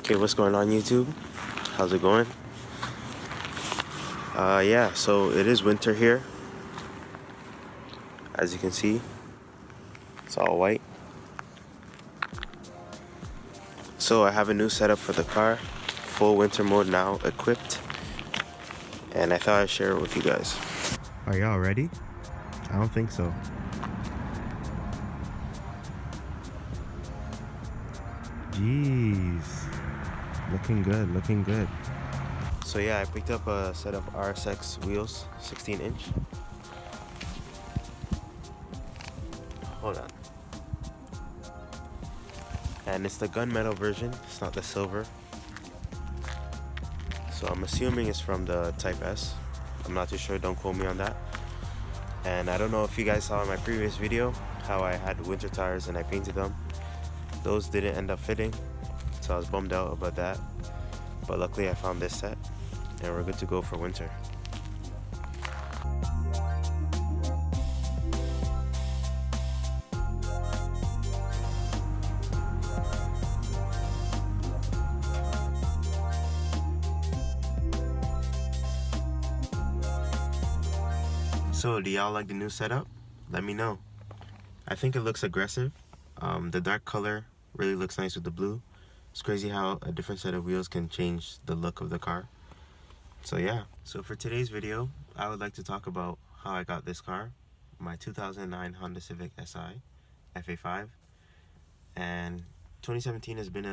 Okay, what's going on YouTube? How's it going? Yeah, so it is winter here. As you can see, it's all white. So I have a new setup for the car, full winter mode now equipped, and I thought I'd share it with you guys. Are y'all ready? I don't think so. Jeez, looking good, looking good. So yeah, I picked up a set of RSX wheels, 16-inch. Hold on. And it's the gunmetal version, it's not the silver. So I'm assuming it's from the Type S. I'm not too sure, don't quote me on that. And I don't know if you guys saw in my previous video how I had winter tires and I painted them. Those didn't end up fitting, so I was bummed out about that. But luckily I found this set and we're good to go for winter. So do y'all like the new setup? Let me know. I think it looks aggressive. The dark color really looks nice with the blue. It's crazy how a different set of wheels can change the look of the car. So yeah, so for today's video, I would like to talk about how I got this car, my 2009 Honda Civic Si FA5. And 2017 has been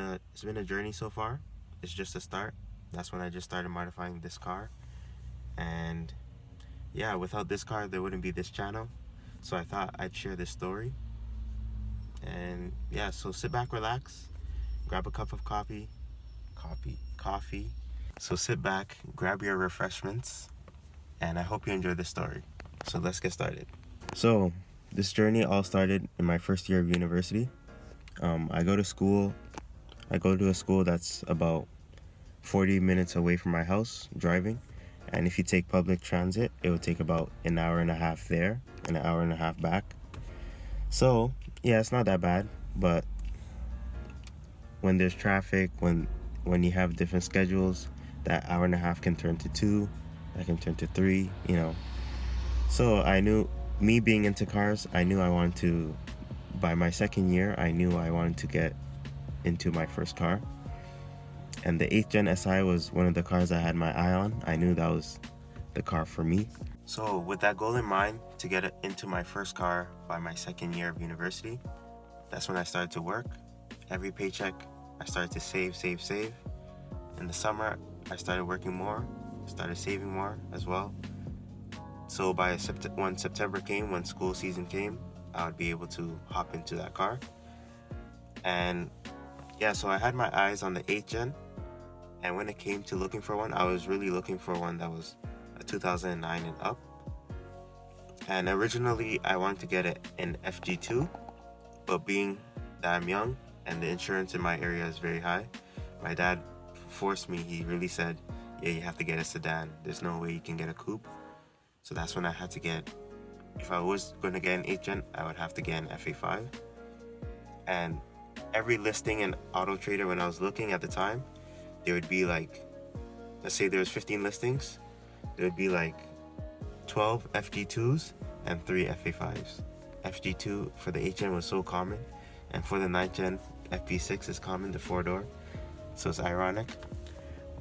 a journey so far. It's just a start. That's when I just started modifying this car. And yeah, without this car there wouldn't be this channel, so I thought I'd share this story. And yeah, so sit back, relax, grab a cup of coffee. So sit back, grab your refreshments, and I hope you enjoy this story. So let's get started. So this journey all started in my first year of university. I go to a school that's about 40 minutes away from my house driving. And if you take public transit, it would take about an hour and a half there and an hour and a half back. So yeah, it's not that bad, but when there's traffic, when you have different schedules, that hour and a half can turn to 2, that can turn to 3, you know. So I knew, me being into cars, I knew I wanted to, by my second year, I knew I wanted to get into my first car. And the 8th Gen SI was one of the cars I had my eye on. I knew that was the car for me. So with that goal in mind, to get into my first car by my second year of university, that's when I started to work. Every paycheck, I started to save. In the summer, I started working more, started saving more as well. So by when September came, when school season came, I would be able to hop into that car. And yeah, so I had my eyes on the 8th Gen. And when it came to looking for one, I was really looking for one that was a 2009 and up. And originally, I wanted to get an FG2, but being that I'm young and the insurance in my area is very high, my dad forced me. He really said, yeah, you have to get a sedan. There's no way you can get a coupe. So that's when I had to get, if I was going to get an 8th Gen, I would have to get an FA5. And every listing in Auto Trader when I was looking at the time, there would be like, let's say there was 15 listings, there would be like 12 FG2s and 3 FA5s. FG2 for the 8th Gen was so common, and for the 9th Gen, FP6 is common, the 4-door, so it's ironic.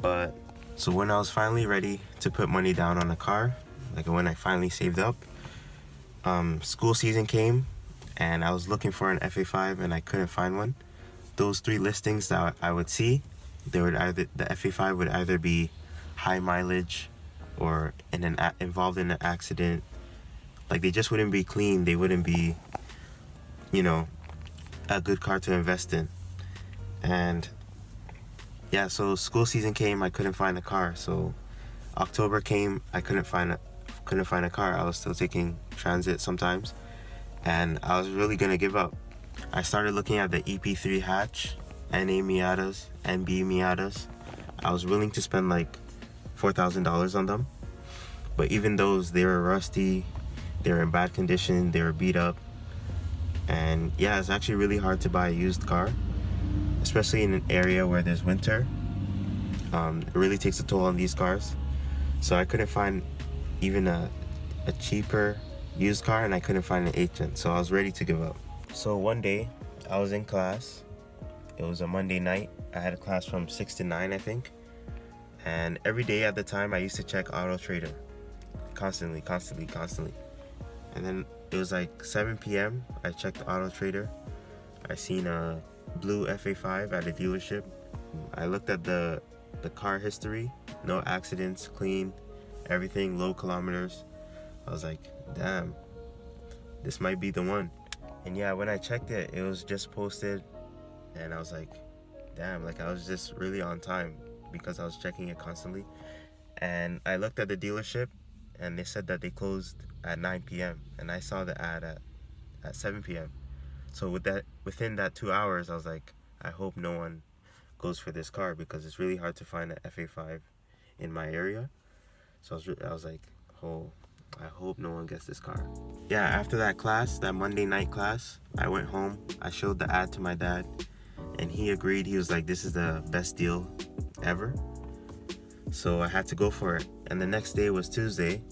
But so when I was finally ready to put money down on a car, like when I finally saved up, school season came and I was looking for an FA5 and I couldn't find one. Those 3 listings that I would see, the FA5 would either be high mileage or involved in an accident. Like they just wouldn't be clean. They wouldn't be, you know, a good car to invest in. And yeah, so school season came, I couldn't find a car. So October came, I couldn't find a car. I was still taking transit sometimes, and I was really gonna give up. I started looking at the EP3 hatch, NA Miatas, NB Miatas. I was willing to spend like $4,000 on them, but even those, they were rusty, they were in bad condition, they were beat up, and yeah, it's actually really hard to buy a used car. especially in an area where there's winter. It really takes a toll on these cars. So I couldn't find even a cheaper used car, and I couldn't find an 8th gen, so I was ready to give up. So one day I was in class. It was a Monday night. I had a class from 6 to 9, I think. And every day at the time I used to check Auto Trader constantly. And then it was like 7 p.m. I checked Auto Trader. I seen a blue FA5 at a dealership. I looked at the car history, no accidents, clean, everything, low kilometers. I was like, damn, this might be the one. And yeah, when I checked it, it was just posted, and I was like, damn, like I was just really on time because I was checking it constantly. And I looked at the dealership, and they said that they closed at 9 p.m. and I saw the ad at 7 p.m. So within that 2 hours, I was like, I hope no one goes for this car, because it's really hard to find an FA5 in my area. So I was like, oh, I hope no one gets this car. Yeah, after that class, that Monday night class, I went home. I showed the ad to my dad, and he agreed. He was like, this is the best deal ever. So I had to go for it. And the next day was Tuesday,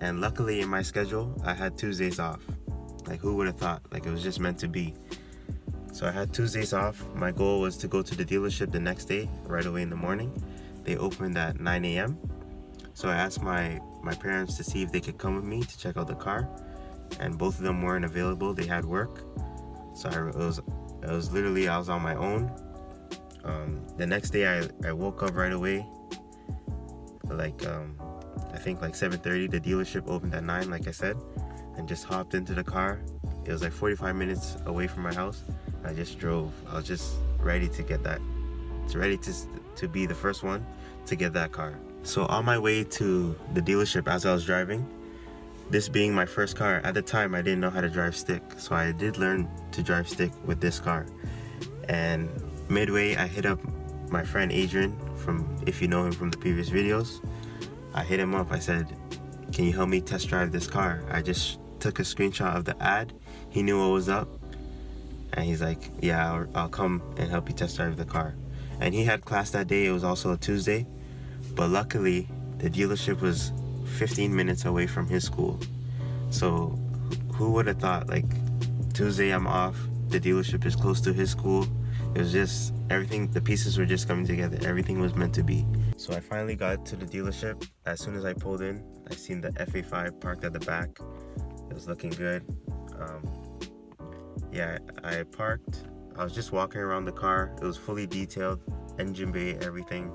and luckily in my schedule, I had Tuesdays off. Like, who would have thought? Like, it was just meant to be. So I had Tuesdays off. My goal was to go to the dealership the next day, right away in the morning. They opened at 9 a.m. So I asked my parents to see if they could come with me to check out the car, and both of them weren't available. They had work. So it was literally, I was on my own. The next day I woke up right away, like I think like 7:30. The dealership opened at 9, like I said, and just hopped into the car. It was like 45 minutes away from my house. I just drove. I was just ready to get that. It's ready to be the first one to get that car. So on my way to the dealership, as I was driving, this being my first car, at the time I didn't know how to drive stick. So I did learn to drive stick with this car. And midway, I hit up my friend Adrian, if you know him from the previous videos. I hit him up. I said, can you help me test drive this car? I just took a screenshot of the ad. He knew what was up, and he's like, yeah, I'll come and help you test drive the car. And he had class that day. It was also a Tuesday, but luckily the dealership was 15 minutes away from his school. So who would have thought, like, Tuesday I'm off, the dealership is close to his school. It was just everything, the pieces were just coming together. Everything was meant to be. So I finally got to the dealership. As soon as I pulled in, I seen the FA5 parked at the back. It was looking good. Yeah, I parked. I was just walking around the car. It was fully detailed, engine bay, everything.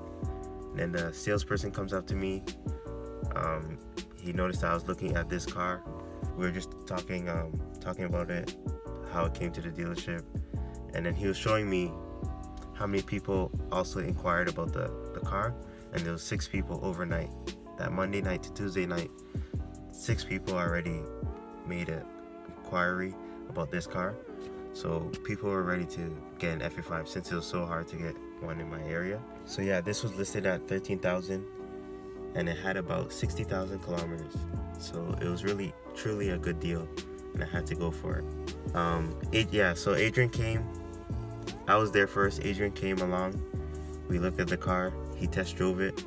And then the salesperson comes up to me. He noticed that I was looking at this car. We were just talking about it, how it came to the dealership. And then he was showing me how many people also inquired about the car. And there was 6 people overnight. That Monday night to Tuesday night, 6 people already made an inquiry about this car. So people were ready to get an FA5 since it was so hard to get one in my area. So yeah, this was listed at $13,000, and it had about 60,000 kilometers. So it was really, truly a good deal, and I had to go for it. So Adrian came. I was there first. Adrian came along. We looked at the car. He test drove it.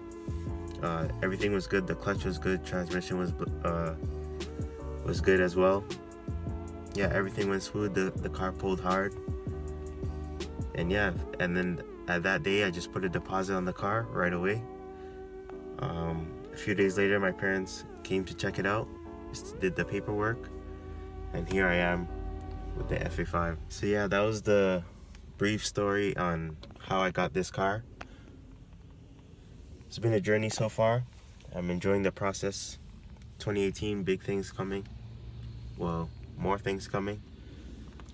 Everything was good. The clutch was good. Transmission was good as well. Yeah, everything went smooth. The car pulled hard. And yeah, and then at that day, I just put a deposit on the car right away. A few days later, my parents came to check it out, did the paperwork, and here I am with the FA5. So yeah, that was the brief story on how I got this car. It's been a journey so far. I'm enjoying the process. 2018, big things coming. Well, more things coming.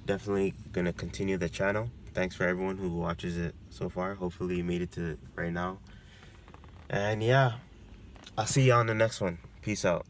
Definitely gonna continue the channel. Thanks for everyone who watches it so far. Hopefully you made it to right now. And yeah, I'll see you on the next one. Peace out.